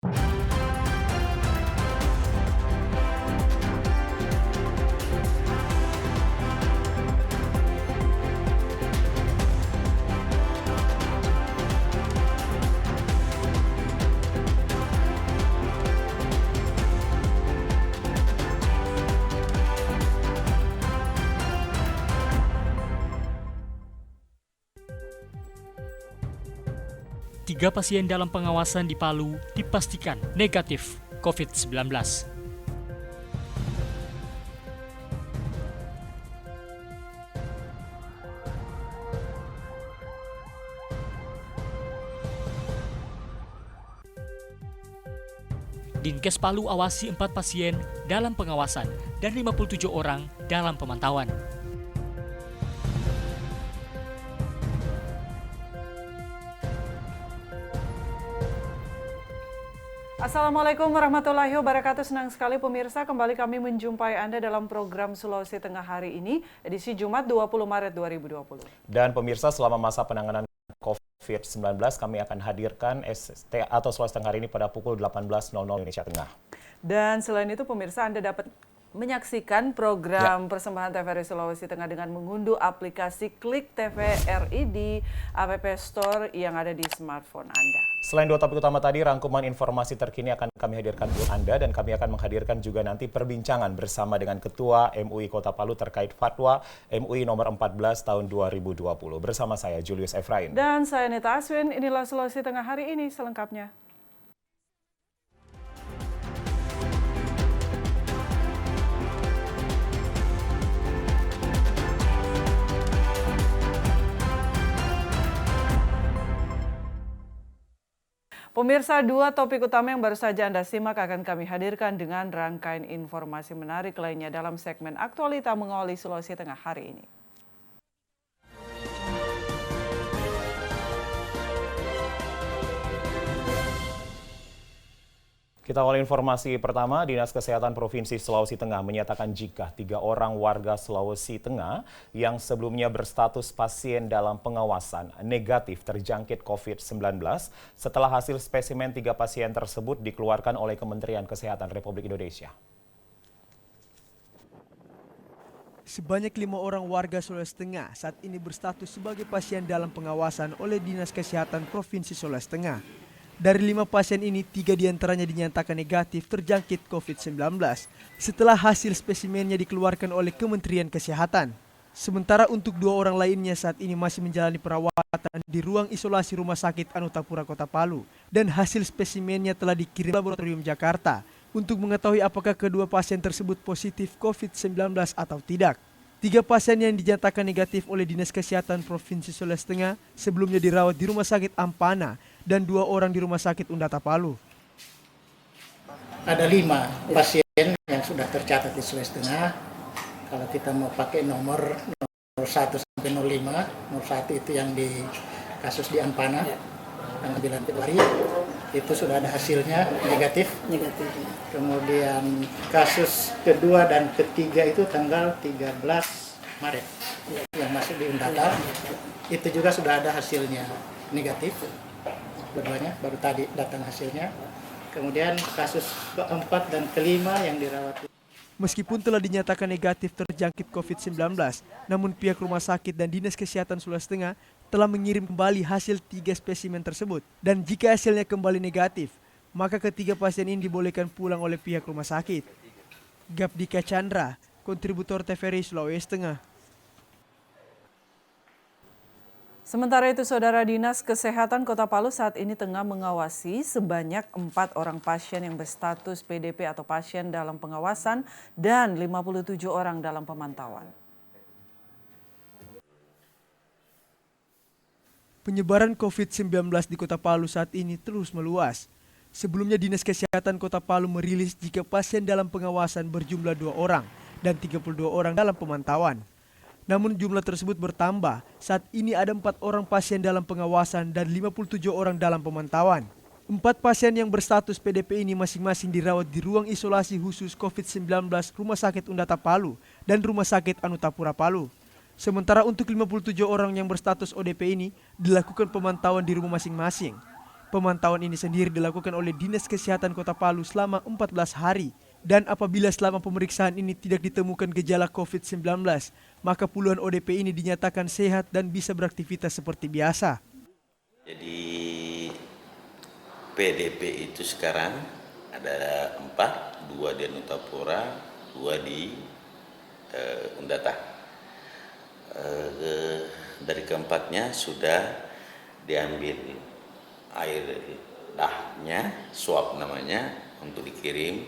Tiga pasien dalam pengawasan di Palu dipastikan negatif COVID-19. Dinkes Palu awasi 4 pasien dalam pengawasan dan 57 orang dalam pemantauan. Assalamualaikum warahmatullahi wabarakatuh. Senang sekali pemirsa kembali kami menjumpai Anda dalam program Sulawesi Tengah hari ini, edisi Jumat 20 Maret 2020. Dan pemirsa, selama masa penanganan COVID-19 kami akan hadirkan ST atau Sulawesi Tengah hari ini pada pukul 18.00 Indonesia Tengah. Dan selain itu pemirsa, Anda dapat menyaksikan program persembahan TVRI Sulawesi Tengah dengan mengunduh aplikasi Klik TVRI di App Store yang ada di smartphone Anda. Selain dua topik utama tadi, rangkuman informasi terkini akan kami hadirkan untuk Anda dan kami akan menghadirkan juga nanti perbincangan bersama dengan Ketua MUI Kota Palu terkait fatwa MUI nomor 14 tahun 2020. Bersama saya Julius Efrain. Dan saya Neta Aswin, inilah Sulawesi Tengah hari ini selengkapnya. Pemirsa, dua topik utama yang baru saja Anda simak akan kami hadirkan dengan rangkaian informasi menarik lainnya dalam segmen Aktualita Mengawali Sulawesi Tengah hari ini. Kita awal informasi pertama, Dinas Kesehatan Provinsi Sulawesi Tengah menyatakan jika 3 orang warga Sulawesi Tengah yang sebelumnya berstatus pasien dalam pengawasan negatif terjangkit COVID-19 setelah hasil spesimen 3 pasien tersebut dikeluarkan oleh Kementerian Kesehatan Republik Indonesia. Sebanyak 5 orang warga Sulawesi Tengah saat ini berstatus sebagai pasien dalam pengawasan oleh Dinas Kesehatan Provinsi Sulawesi Tengah. Dari 5 pasien ini, 3 diantaranya dinyatakan negatif terjangkit COVID-19 setelah hasil spesimennya dikeluarkan oleh Kementerian Kesehatan. Sementara untuk 2 orang lainnya saat ini masih menjalani perawatan di ruang isolasi Rumah Sakit Anutapura Kota Palu dan hasil spesimennya telah dikirim Laboratorium Jakarta untuk mengetahui apakah kedua pasien tersebut positif COVID-19 atau tidak. 3 pasien yang dinyatakan negatif oleh Dinas Kesehatan Provinsi Sulawesi Tengah sebelumnya dirawat di Rumah Sakit Ampana dan 2 orang di Rumah Sakit Undata Palu. Ada 5 pasien yang sudah tercatat di Sulawesi Tengah. Kalau kita mau pakai nomor 1 sampai 05, nomor 1 itu yang di kasus di Ampana, tanggal 9 Februari, itu sudah ada hasilnya negatif. Kemudian kasus kedua dan ketiga itu tanggal 13 Maret yang masuk di Undata, itu juga sudah ada hasilnya negatif. Keduanya baru tadi datang hasilnya. Kemudian kasus keempat dan kelima yang dirawat. Meskipun telah dinyatakan negatif terjangkit COVID-19, namun pihak rumah sakit dan Dinas Kesehatan Sulawesi Tengah telah mengirim kembali hasil 3 spesimen tersebut. Dan jika hasilnya kembali negatif, maka ketiga pasien ini dibolehkan pulang oleh pihak rumah sakit. Gapdika Chandra, kontributor TVRI Sulawesi Tengah. Sementara itu, Saudara, Dinas Kesehatan Kota Palu saat ini tengah mengawasi sebanyak 4 orang pasien yang berstatus PDP atau pasien dalam pengawasan dan 57 orang dalam pemantauan. Penyebaran COVID-19 di Kota Palu saat ini terus meluas. Sebelumnya Dinas Kesehatan Kota Palu merilis jika pasien dalam pengawasan berjumlah 2 orang dan 32 orang dalam pemantauan. Namun jumlah tersebut bertambah. Saat ini ada 4 orang pasien dalam pengawasan dan 57 orang dalam pemantauan. 4 pasien yang berstatus PDP ini masing-masing dirawat di ruang isolasi khusus COVID-19 Rumah Sakit Undata Palu dan Rumah Sakit Anutapura Palu. Sementara untuk 57 orang yang berstatus ODP ini dilakukan pemantauan di rumah masing-masing. Pemantauan ini sendiri dilakukan oleh Dinas Kesehatan Kota Palu selama 14 hari. Dan apabila selama pemeriksaan ini tidak ditemukan gejala COVID-19, maka puluhan ODP ini dinyatakan sehat dan bisa beraktivitas seperti biasa. Jadi PDP itu sekarang ada 4, 2 di Anutapura, 2 di Undata. Dari keempatnya sudah diambil air dahnya, swab namanya, untuk dikirim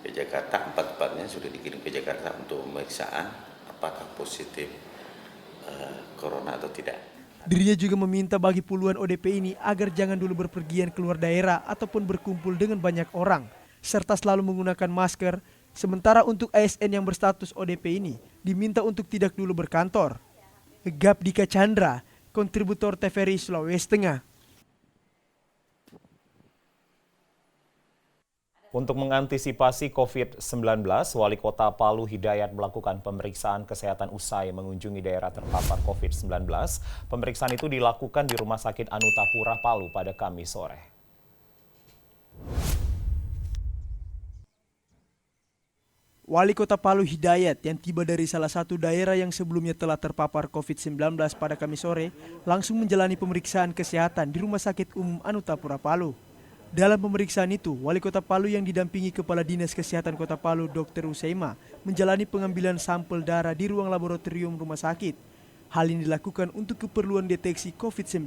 ke Jakarta. 4-4-nya sudah dikirim ke Jakarta untuk pemeriksaan apakah positif corona atau tidak. Dirinya juga meminta bagi puluhan ODP ini agar jangan dulu berpergian keluar daerah ataupun berkumpul dengan banyak orang, serta selalu menggunakan masker. Sementara untuk ASN yang berstatus ODP ini diminta untuk tidak dulu berkantor. Gapdika Chandra, kontributor TVRI Sulawesi Tengah. Untuk mengantisipasi COVID-19, Wali Kota Palu Hidayat melakukan pemeriksaan kesehatan usai mengunjungi daerah terpapar COVID-19. Pemeriksaan itu dilakukan di Rumah Sakit Anutapura Palu pada Kamis sore. Wali Kota Palu Hidayat yang tiba dari salah satu daerah yang sebelumnya telah terpapar COVID-19 pada Kamis sore langsung menjalani pemeriksaan kesehatan di Rumah Sakit Umum Anutapura Palu. Dalam pemeriksaan itu, Wali Kota Palu yang didampingi Kepala Dinas Kesehatan Kota Palu Dr. Usaima menjalani pengambilan sampel darah di ruang laboratorium rumah sakit. Hal ini dilakukan untuk keperluan deteksi COVID-19.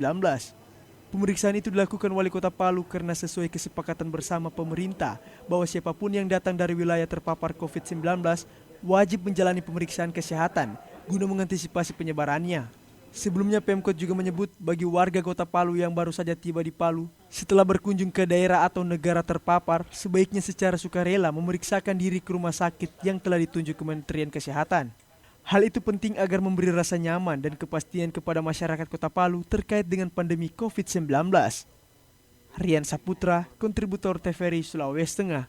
Pemeriksaan itu dilakukan Wali Kota Palu karena sesuai kesepakatan bersama pemerintah bahwa siapapun yang datang dari wilayah terpapar COVID-19 wajib menjalani pemeriksaan kesehatan guna mengantisipasi penyebarannya. Sebelumnya Pemkot juga menyebut bagi warga Kota Palu yang baru saja tiba di Palu setelah berkunjung ke daerah atau negara terpapar sebaiknya secara sukarela memeriksakan diri ke rumah sakit yang telah ditunjuk Kementerian Kesehatan. Hal itu penting agar memberi rasa nyaman dan kepastian kepada masyarakat Kota Palu terkait dengan pandemi COVID-19. Rian Saputra, kontributor TVRI Sulawesi Tengah.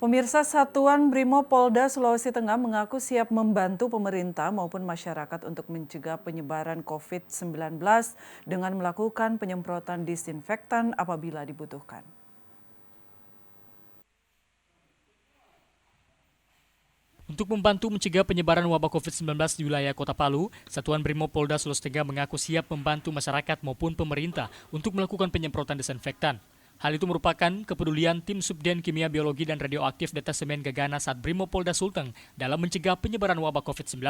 Pemirsa, Satuan Brimopolda Sulawesi Tengah mengaku siap membantu pemerintah maupun masyarakat untuk mencegah penyebaran COVID-19 dengan melakukan penyemprotan disinfektan apabila dibutuhkan. Untuk membantu mencegah penyebaran wabah COVID-19 di wilayah Kota Palu, Satuan Brimopolda Sulawesi Tengah mengaku siap membantu masyarakat maupun pemerintah untuk melakukan penyemprotan disinfektan. Hal itu merupakan kepedulian tim Subden Kimia Biologi dan Radioaktif Detasemen Gegana Sat Brimopolda Sulteng dalam mencegah penyebaran wabah COVID-19.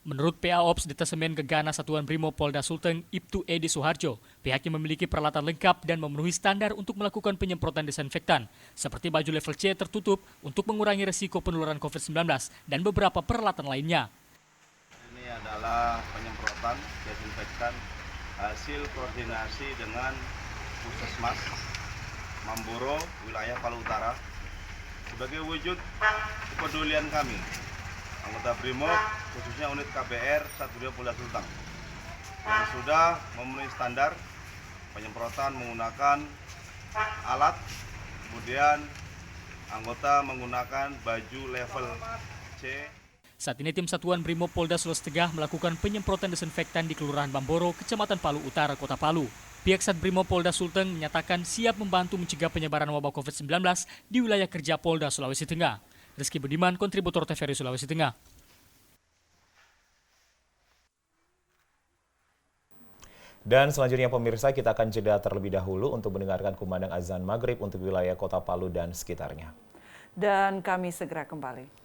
Menurut PA Ops Detasemen Gegana Satuan Brimopolda Sulteng, Ibtu Edi Suharjo, pihaknya memiliki peralatan lengkap dan memenuhi standar untuk melakukan penyemprotan disinfektan, seperti baju level C tertutup untuk mengurangi resiko penularan COVID-19 dan beberapa peralatan lainnya. Ini adalah penyemprotan desinfektan hasil koordinasi dengan Puskesmas Mamboro, wilayah Palu Utara, sebagai wujud kepedulian kami, anggota Brimob, khususnya unit KBR Satuan Polda Sulteng, yang sudah memenuhi standar penyemprotan menggunakan alat, kemudian anggota menggunakan baju level C. Saat ini tim Satuan Brimopolda Sulawesi Tengah melakukan penyemprotan disinfektan di Kelurahan Mamboro, Kecamatan Palu Utara, Kota Palu. Pihak Sat Brimopolda Sulteng menyatakan siap membantu mencegah penyebaran wabah COVID-19 di wilayah kerja Polda Sulawesi Tengah. Rizky Budiman, kontributor TVRI Sulawesi Tengah. Dan selanjutnya pemirsa, kita akan jeda terlebih dahulu untuk mendengarkan kumandang azan maghrib untuk wilayah Kota Palu dan sekitarnya. Dan kami segera kembali.